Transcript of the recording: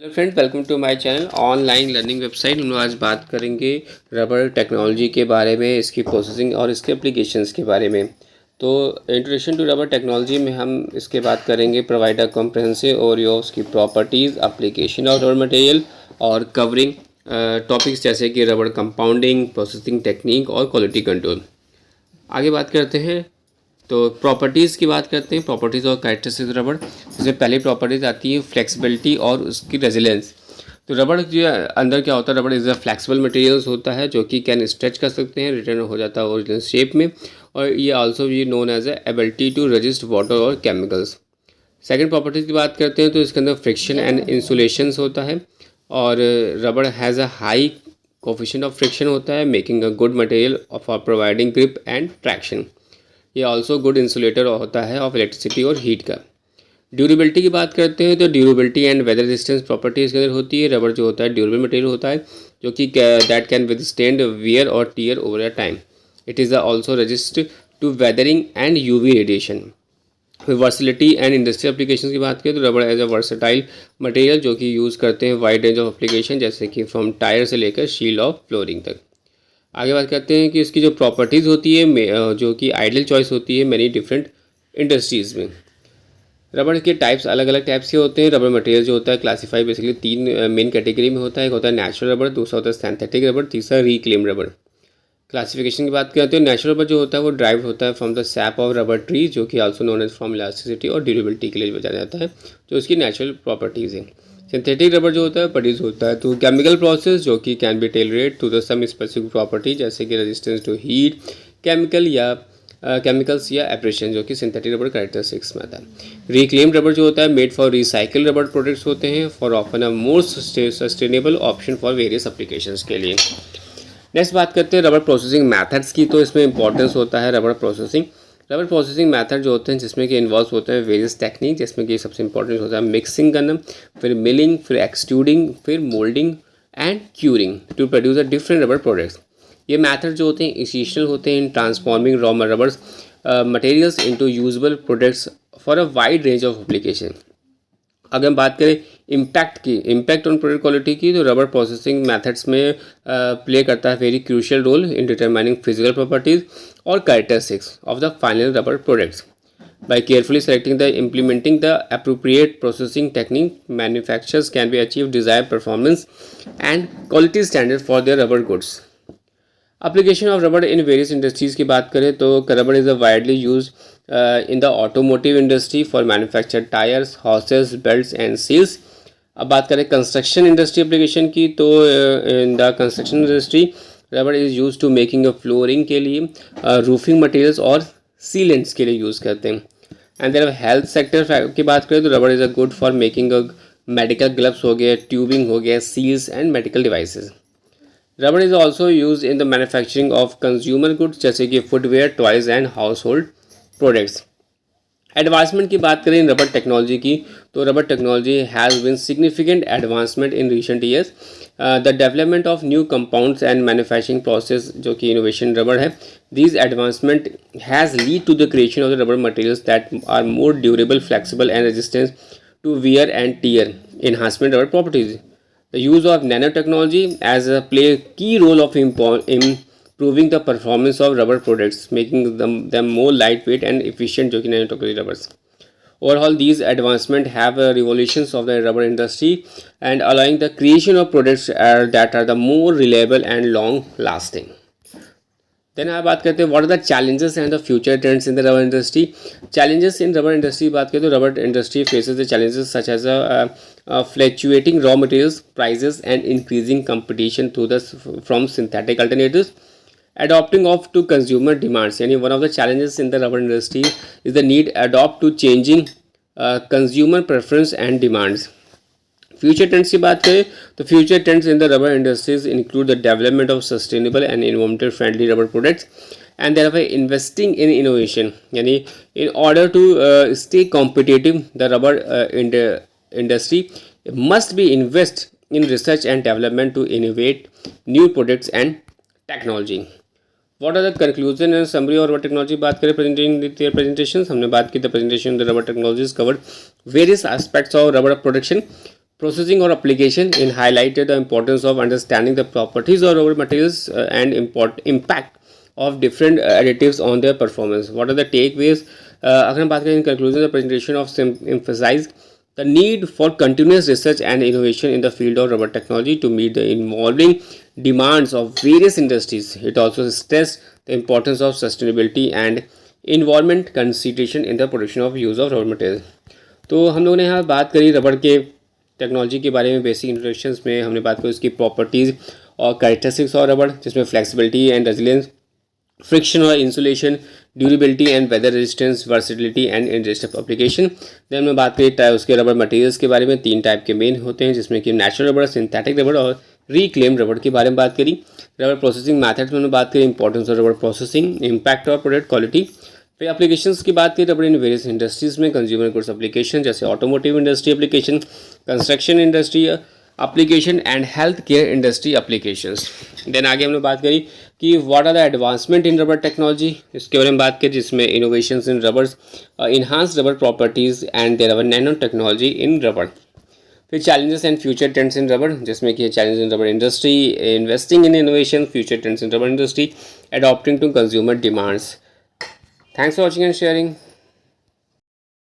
Hello friends, welcome to my channel online learning website. हम लोग आज बात करेंगे रबर टेक्नोलॉजी के बारे में, इसकी प्रोसेसिंग और इसके एप्लीकेशंस के बारे में। तो इंट्रोडक्शन टू रबर टेक्नोलॉजी में हम इसके बात करेंगे, provide a comprehensive overview of उसकी properties, application of rubber material और कवरिंग टॉपिक्स जैसे कि रबर कंपाउंडिंग, प्रोसेसिंग टेक्निक और क्वालिटी कंट्रोल। आगे बात करते हैं तो प्रॉपर्टीज़ की बात करते हैं, प्रॉपर्टीज़ और कैरेक्टरिस्टिक्स रबड़। जैसे पहली प्रॉपर्टीज़ आती है फ्लेक्सिबिलिटी और उसकी रेजिलेंस। तो रबड़ जो अंदर क्या होता है, रबड़ इज़ अ फ्लेक्सिबल मटेरियल्स होता है जो कि कैन स्ट्रेच कर सकते हैं, रिटर्न हो जाता है ओरिजिनल शेप में। और ये आल्सो ये known as a ability to resist water और केमिकल्स। सेकेंड प्रॉपर्टीज़ की बात करते हैं तो इसके अंदर फ्रिक्शन एंड इंसुलेशंस होता है। और रबड़ has a high coefficient of friction होता है, making a good material for providing grip and traction. ये ऑल्सो गुड इंसुलेटर होता है ऑफ इलेक्ट्रिसिटी और हीट का। ड्यूरेबिलिटी की बात करते हैं तो durability and weather resistance property इसके अंदर होती है। रबर जो होता है ड्यूरेबल मटेरियल होता है जो कि दैट कैन विदस्टैंड वियर और tear over a time. It is also resist to weathering and UV radiation. Versatility and industrial application की बात करें तो rubber as a versatile material जो कि यूज़ करते हैं वाइड रेंज ऑफ एप्लीकेशन, जैसे कि फ्रॉम टायर से लेकर शील्ड ऑफ फ्लोरिंग तक। आगे बात करते हैं कि इसकी जो प्रॉपर्टीज़ होती है जो कि आइडियल चॉइस होती है मैनी डिफरेंट इंडस्ट्रीज़ में। रबड़ के टाइप्स अलग अलग टाइप्स के होते हैं। रबर मटेरियल जो होता है क्लासीफाई बेसिकली तीन मेन कैटेगरी में होता है। एक होता है नेचुरल रबर, दूसरा होता है सिंथेटिक रबर, तीसरा रिक्लेम रबर। क्लासिफिकेशन की बात करते हैं, नेचुरल रबर जो होता है वो ड्राइव होता है from the sap of rubber tree, जो कि also known as from elasticity और ड्यूरेबिलिटी के लिए जाना जाता है, जो इसकी नेचुरल प्रॉपर्टीज़ है। सिंथेटिक रबर जो होता है प्रोड्यूस होता है तो केमिकल प्रोसेस, जो कि can be tailored to the some specific property, जैसे कि रेजिस्टेंस टू हीट, केमिकल्स या एब्रेशन, जो कि सिंथेटिक रबर कैरेक्टरिस्टिक्स में आता है। रिक्लेम रबर जो होता है made for recycle rubber products होते हैं for often a more sustainable option for various applications के लिए। नेक्स्ट बात करते हैं रबर प्रोसेसिंग मैथड्स की। तो इसमें इंपॉर्टेंस होता है रबर प्रोसेसिंग मैथड जो होते हैं जिसमें कि इन्वॉल्व होते हैं वेरियस टेक्निक, जिसमें कि सबसे इंपॉर्टेंट होता है मिक्सिंग करना, फिर मिलिंग, फिर एक्सट्रूडिंग, फिर moulding and curing to produce a different rubber products. ये मैथड जो होते हैं इसेंशियल होते हैं in transforming raw rubbers materials into usable products for a wide range of application. अगर हम बात करें इम्पैक्ट ऑन प्रोडक्ट क्वालिटी की, तो रबर प्रोसेसिंग मेथड्स में प्ले करता है very crucial role in determining physical properties और characteristics of the final rubber products. By carefully selecting the implementing the appropriate processing technique, manufacturers can be achieve desired performance and quality standard for their rubber goods. Application of रबड़ in various industries की बात करें तो रबड़ is a widely use in the automotive industry for manufacture tyres, horses, belts and seals. अब बात करें construction industry application की, तो इन द कंस्ट्रक्शन इंडस्ट्री रबड़ is use to making a flooring के लिए, रूफिंग मटेरियल्स और सीलेंट्स के लिए यूज़ करते हैं। एंड देयर हेल्थ सेक्टर की बात करें तो रबड़ is a good for making a medical gloves हो गए, ट्यूबिंग हो गया, seals and medical devices. Rubber is also use in the manufacturing of consumer goods, जैसे कि footwear, toys and household products. Advancement की बात करें रबर टेक्नोलॉजी की, तो rubber technology has been significant advancement in recent years. The development of new compounds and manufacturing process, जो कि innovation rubber है, these advancement has lead to the creation of the rubber materials that are more durable, flexible and resistance to wear and tear, enhancement rubber properties. The use of nanotechnology as a play a key role of improving the performance of rubber products, making them more lightweight and efficient, जो कि nanotechnology rubbers. Overall, these advancements have revolutions of the rubber industry and allowing the creation of products that are the more reliable and long lasting. Then आप बात करते हैं what are the challenges and the future trends in the rubber industry. Challenges in rubber industry बात करें तो rubber industry faces the challenges such as fluctuating raw materials prices and increasing competition through the from synthetic alternatives, adopting of to consumer demands, यानी one of the challenges in the rubber industry is the need adopt to changing consumer preference and demands. Future trends की बात करें तो future trends in the rubber industries include the development of sustainable and environmental friendly rubber products and there are investing in innovation, यानी in order to stay competitive the rubber industry must be invest in research and development to innovate new products and technology. What are the conclusion and summary और rubber technology बात करें presentation, हमने बात की the presentation the rubber technologies covered various aspects of rubber production, processing or application in highlighted the importance of understanding the properties of rubber materials and impact of different additives on their performance. What are the takeaways? अगर हम बात करें in conclusion, the presentation of emphasized the need for continuous research and innovation in the field of rubber technology to meet the evolving demands of various industries. It also stressed the importance of sustainability and environment consideration in the production of use of rubber materials. तो हम लोगों ने यहाँ बात करी रबड़ के technology के बारे में, बेसिक इंट्रोडक्शंस में हमने बात करी उसकी प्रॉपर्टीज़ और कैरेक्टरिस्टिक्स और रबड़, जिसमें फ्लेक्सिबिलिटी एंड रेजिलियंस, फ्रिक्शन और insulation, durability and weather resistance, versatility and industrial application. Then हमने बात करी उसके रबर मटेरियल्स के बारे में, 3 टाइप के मेन होते हैं, जिसमें कि नेचुरल रबर, सिंथेटिक रबर और रिक्लेम रबर के बारे में बात करी। रबर प्रोसेसिंग मैथड्स में हमने बात करी, importance of rubber processing, impact और प्रोडक्ट क्वालिटी। फिर एप्लीकेशंस की बात करें रबर इन वेरियस इंडस्ट्रीज़ में, कंज्यूमर गुड्स एप्लीकेशन जैसे automotive industry application, construction industry application and health care industry applications. Then आगे हमने बात करी कि what are the advancement in rubber technology, इसके बारे में बात करी, जिसमें innovations in rubbers, enhance rubber properties and there are nano technology in rubber. फिर challenges and future trends in rubber, जिसमें कि challenge in rubber industry, investing in innovation, future trends in rubber industry, adopting to consumer demands. Thanks for watching and sharing.